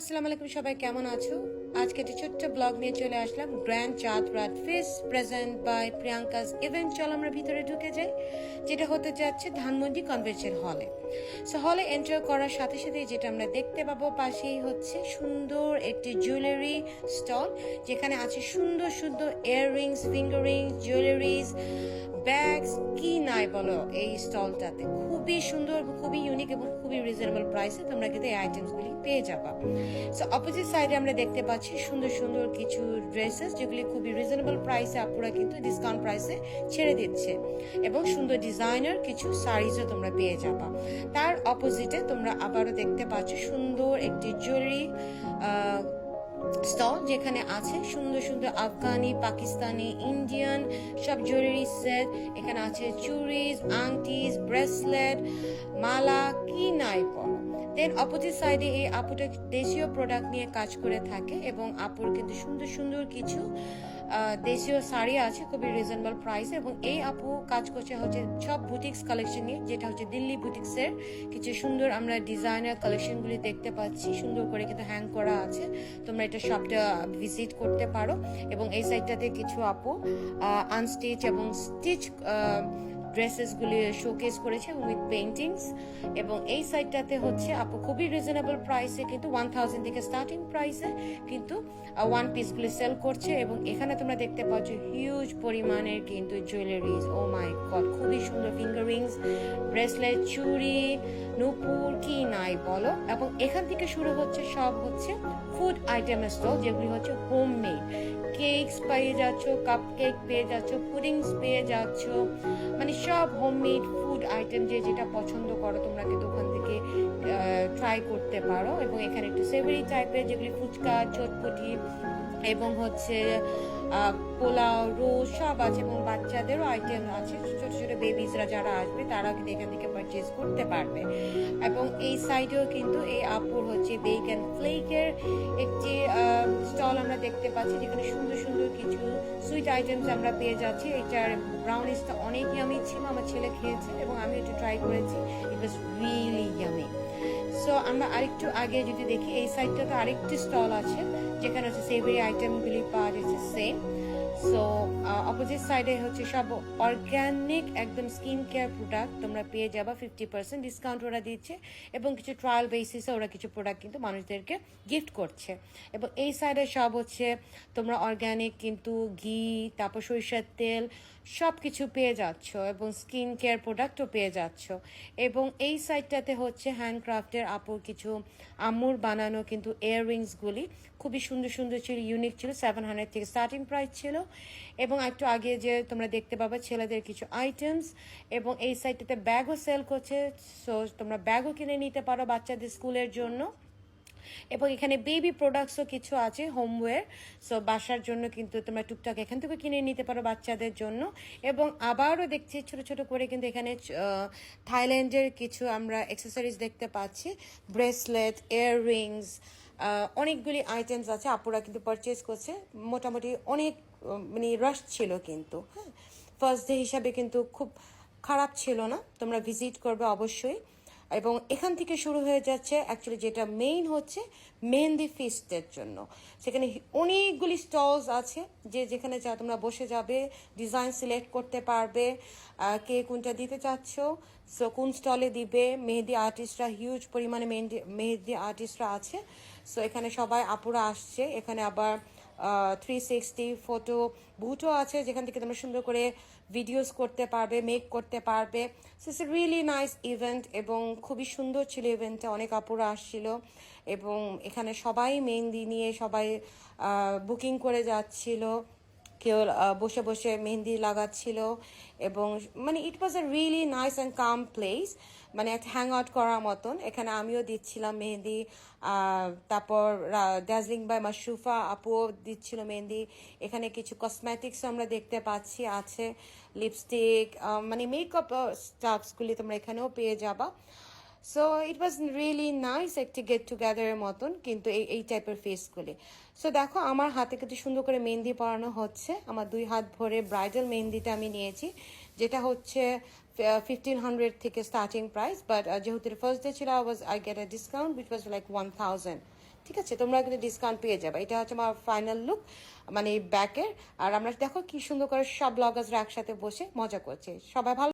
আসসালামু আলাইকুম, সবাই কেমন আছো? আজকে একটা ছোট্ট ব্লগ নিয়ে চলে আসলাম। Grand Chand Raat fest present by Priyanka's event. চলো আমরা ভিতরে ঢুকে যাই, যেটা হতে যাচ্ছে ধানমন্ডি কনভেনশন হলে। সো হলে এন্টার করার সাথে সাথে যেটা আমরা দেখতে পাবো, পাশেই হচ্ছে সুন্দর একটি জুয়েলারি স্টল, যেখানে আছে সুন্দর সুন্দর earrings, finger Rings, jewelleries, bags, কি নাই বলো এই স্টলটাতে। খুবই সুন্দর, খুবই ইউনিক এবং খুবই রিজনেবল প্রাইসে তোমরা কিন্তু এই আইটেমসগুলি পেয়ে যাবা। সো অপোজিট সাইডে আমরা দেখতে পাচ্ছি সুন্দর সুন্দর কিছু ড্রেসেস, যেগুলি খুবই রিজনেবল প্রাইসে আপুরা কিন্তু ডিসকাউন্ট প্রাইসে ছেড়ে দিচ্ছে, এবং সুন্দর ডিজাইনার কিছু শাড়িজও তোমরা পেয়ে যাবা। তার অপোজিটে তোমরা আবারও দেখতে পাচ্ছ সুন্দর একটি জুয়েলারি স্টল, যেখানে আছে সুন্দর সুন্দর আফগানি, পাকিস্তানি, ইন্ডিয়ান সব জুয়েলারি সেট। এখানে আছে চুড়িজ, আংটিস, ব্রেসলেট, মালা, কি নাই বলো। দেন অপোজিট সাইডে এই আপুটা দেশীয় প্রোডাক্ট নিয়ে কাজ করে থাকে, এবং আপুর কিন্তু সুন্দর সুন্দর কিছু দেশীয় শাড়ি আছে খুবই রিজনেবল প্রাইসে। এবং এই আপু কাজ করছে হচ্ছে সব বুটিক্স কালেকশন নিয়ে, যেটা হচ্ছে দিল্লি বুটিক্সের কিছু সুন্দর আমরা ডিজাইনার কালেকশনগুলি দেখতে পাচ্ছি, সুন্দর করে কিন্তু হ্যাং করা আছে। তোমরা এটা শপটা ভিজিট করতে পারো। এবং এই সাইডটাতে কিছু আপু আনস্টিচ এবং স্টিচ ড্রেসেসগুলি শোকেস করেছে উইথ পেইন্টিংস। এবং এই সাইডটাতে হচ্ছে আপু খুবই রিজনেবল প্রাইসে, কিন্তু 1000 থেকে স্টার্টিং প্রাইসে কিন্তু ওয়ান পিসগুলি সেল করছে। এবং এখানে তোমরা দেখতে পাচ্ছ হিউজ পরিমাণের কিন্তু জুয়েলারিজ। ও মাই গড, খুবই সুন্দর ফিঙ্গার রিংস, ব্রেসলেট, চুড়ি, নূপুর, কি নাই বলো। এবং এখান থেকে শুরু হচ্ছে সব হচ্ছে ফুড আইটেমের স্টল, যেগুলি হচ্ছে হোমমেড। কেকস পেয়ে যাচ্ছ, কাপ কেক পেয়ে যাচ্ছ, পুডিংস পেয়ে যাচ্ছ, মানে সব হোমমেড ফুড আইটেম, যে যেটা পছন্দ করো তোমরা কিন্তু ওখান থেকে ট্রাই করতে পারো। এবং এখানে একটু সেভারি টাইপের, যেগুলি ফুচকা, চটপটি এবং হচ্ছে পোলাও, রোজ সব আছে। এবং বাচ্চাদেরও আইটেম আছে, ছোট ছোট বেবিজরা যারা আসবে তারাও কিন্তু এখান থেকে পারচেজ করতে পারবে। এবং এই সাইডেও কিন্তু এই আপুর হচ্ছে বেক অ্যান্ড ফ্লেকের একটি স্টল আমরা দেখতে পাচ্ছি, যেখানে সুন্দর সুন্দর কিছু সুইট আইটেমস আমরা পেয়ে যাচ্ছি। এটার ব্রাউনিসটা অনেক ইয়ামি ছিল, আমার ছেলে খেয়েছে এবং আমি একটু ট্রাই করেছি, ইট ওয়াজ রিয়েলি ইয়ামি। সো আমরা আরেকটু আগে যদি দেখি, এই সাইডটাতে আরেকটি স্টল আছে, যেখানে হচ্ছে সেভারি আইটেমগুলি পাওয়া যাচ্ছে সেম। সো অপোজিট সাইডে হচ্ছে সব অর্গ্যানিক একদম স্কিন কেয়ার প্রোডাক্ট তোমরা পেয়ে যাবা, 50% ডিসকাউন্ট ওরা দিচ্ছে। এবং কিছু ট্রায়াল বেসিসে ওরা কিছু প্রোডাক্ট কিন্তু মানুষদেরকে গিফট করছে। এবং এই সাইডে সব হচ্ছে তোমরা অর্গ্যানিক কিন্তু ঘি, তারপর সরিষার তেল সব কিছু পেয়ে যাচ্ছ, এবং স্কিন কেয়ার প্রোডাক্টও পেয়ে যাচ্ছ। এবং এই সাইডটাতে হচ্ছে হ্যান্ডক্রাফটের আপুর কিছু আম্মুর বানানো কিন্তু ইয়াররিংসগুলি খুবই সুন্দর সুন্দর ছিল, ইউনিক ছিল। 700 থেকে স্টার্টিং প্রাইস ছিল। এবং একটু আগে যে তোমরা দেখতে পাবে ছেলেদের কিছু আইটেমস। এবং এই সাইডটাতে ব্যাগও সেল করছে, সো তোমরা ব্যাগও কিনে নিতে পারো বাচ্চাদের স্কুলের জন্য। এবং এখানে বেবি প্রোডাক্টসও কিছু আছে, হোমওয়্যার। সো বাসার জন্য কিন্তু তোমরা টুকটাক এখান থেকে কিনে নিতে পারো বাচ্চাদের জন্য। এবং আবারও দেখছি ছোট ছোট করে কিন্তু এখানে থাইল্যান্ডের কিছু আমরা অ্যাক্সেসরিজ দেখতে পাচ্ছি, ব্রেসলেট, ইয়াররিংস, অনেকগুলি আইটেমস আছে। আপুরা কিন্তু পারচেজ করছে, মোটামুটি অনেক মানে রাশ ছিল কিন্তু। হ্যাঁ, ফার্স্ট ডে হিসাবে কিন্তু খুব খারাপ ছিল না, তোমরা ভিজিট করবে অবশ্যই। এবং এখান থেকে শুরু হয়ে যাচ্ছে অ্যাকচুয়ালি যেটা মেইন হচ্ছে মেহেন্দি ফিস্টের জন্য। সেখানে অনেকগুলি স্টলস আছে, যে যেখানে যা তোমরা বসে যাবে, ডিজাইন সিলেক্ট করতে পারবে কে কোনটা দিতে চাচ্ছ, সো কোন স্টলে দিবে। মেহেদি আর্টিস্টরা হিউজ পরিমাণে মেহেদি আর্টিস্টরা আছে। সো এখানে সবাই আপুরা আসছে। এখানে আবার 360 ফটো বুথও আছে, যেখান থেকে তোমরা সুন্দর করে ভিডিওস করতে পারবে, মেক করতে পারবে। So it's a really nice event, এবং খুবই সুন্দর ছিল ইভেন্টটা, অনেক আপুরা আসছিল। এবং এখানে সবাই মেহেন্দি নিয়ে সবাই বুকিং করে যাচ্ছিল, কেউ বসে বসে মেহেন্দি লাগাচ্ছিল। এবং মানে it was a really nice and calm place, মানে একটা হ্যাং আউট করার মতন। এখানে আমিও দিচ্ছিলাম মেহেন্দি, তারপর দার্জিলিং বাই মাশরুফা আপুও দিচ্ছিল মেহেন্দি। এখানে কিছু কসমেটিক্স আমরা দেখতে পাচ্ছি আছে, লিপস্টিক, মানে মেকআপ স্টাফসগুলি তোমরা এখানেও পেয়ে যাবা। So it was really nice, একটি গেট টুগেদারের মতন কিন্তু এই টাইপের ফেসগুলি। সো দেখো আমার হাতে কিন্তু সুন্দর করে মেহেন্দি পরানো হচ্ছে, আমার 2 হাত ভরে ব্রাইডাল মেহেন্দিটা আমি নিয়েছি, যেটা হচ্ছে 1500 থেকে স্টার্টিং প্রাইস। বাট যেহেতু ফার্স্ট ডে ছিল, I get a discount which was like 1000 ঠিক আছে, তোমরা কিন্তু ডিসকাউন্ট পেয়ে যাবে। এটা হচ্ছে আমার ফাইনাল লুক, মানে ব্যাকের। আর আমরা দেখো কি সুন্দর করে সব ব্লগার্সরা একসাথে বসে মজা করছে। সবাই ভালো